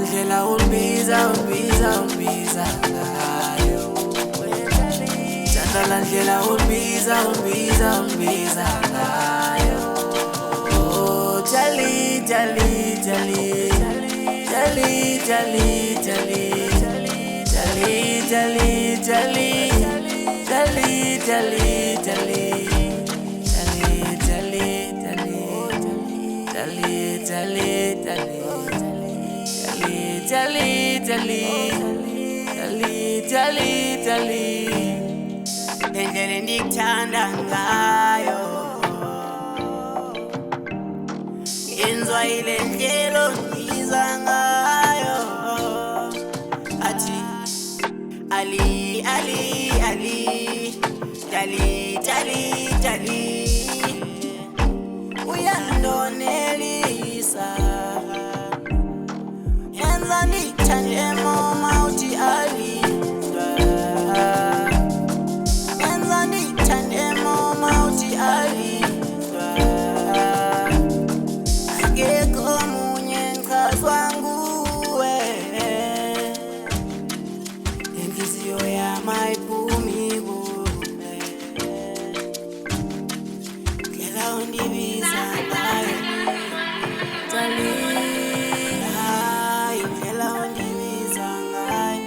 ndlela ungibiza ngayo. Chandala ndlela ungibiza ngayo. Oh, Jali, Jali, Jali, Jali, Jali, Jali, Jali, Jali, Jali, Jali, Jali, Jali. Jali endlela endikuthanda ngayo yenzwa ile ndlela ongibiza ngayo. Athi Ali, Ali, Ali, Jali, Jali, Jali, uyandonelisa yenza ndikuthande mama. Uthi Ali, yenza ndikuthande mama. Uthi Ali, akekho omunye ngichazwa nguwe. Inhliziyo yami ayiphumi kuwe, ndlela undibiza ngayo. Jali, hayi ndlela undibiza ngayo.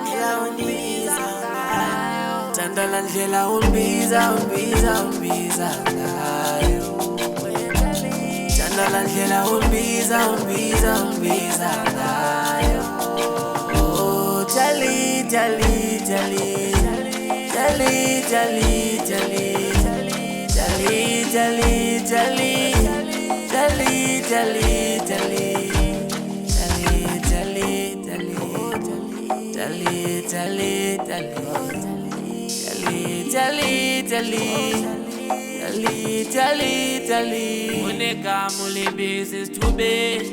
Ndlela undibiza ngayo. Chandala ndlela ungibiza ngayo. Chandala ndlela ungibiza ngayo. Oh, Jali, Jali, Jali, Jali, Jali, Jali, Jali, Jali, Jali, Jali, Jali, Jali, Jali, Jali, Jali, Jali, Jali. Unegama ulibisa isithubeni,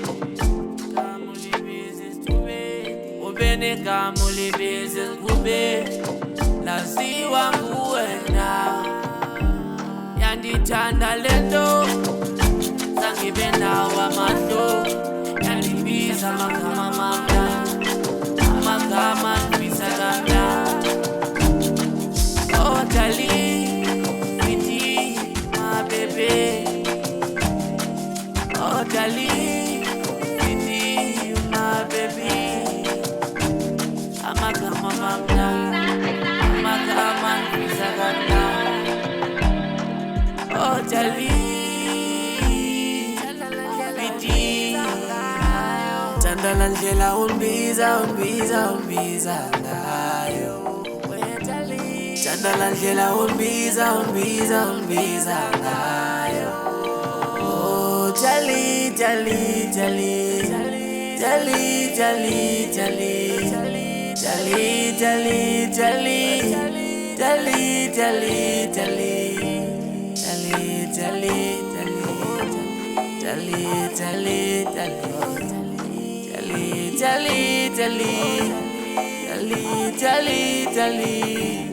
ube negama ulibisa esikhubeni. Laziwa nguwena, yandithanda lento, zangibe nawo amahlo. Yandibiza amagama amamnandi, amagama andibisa kamnandi. Oh Jali, sweetie, my baby. Oh Jali, sweetie, my baby. Amagama amamnandi, amagama andibisa kamnandi. Oh Jali, sweetie. Chandala ndlela ungibiza ngayo. Chandala ndlela ungibiza ngayo. Oh, Jali, Jali, Jali, Jali, Jali, Jali, Jali, Jali, Jali, Jali, Jali, Jali, Jali, Jali, Jali, Jali, Jali, Jali.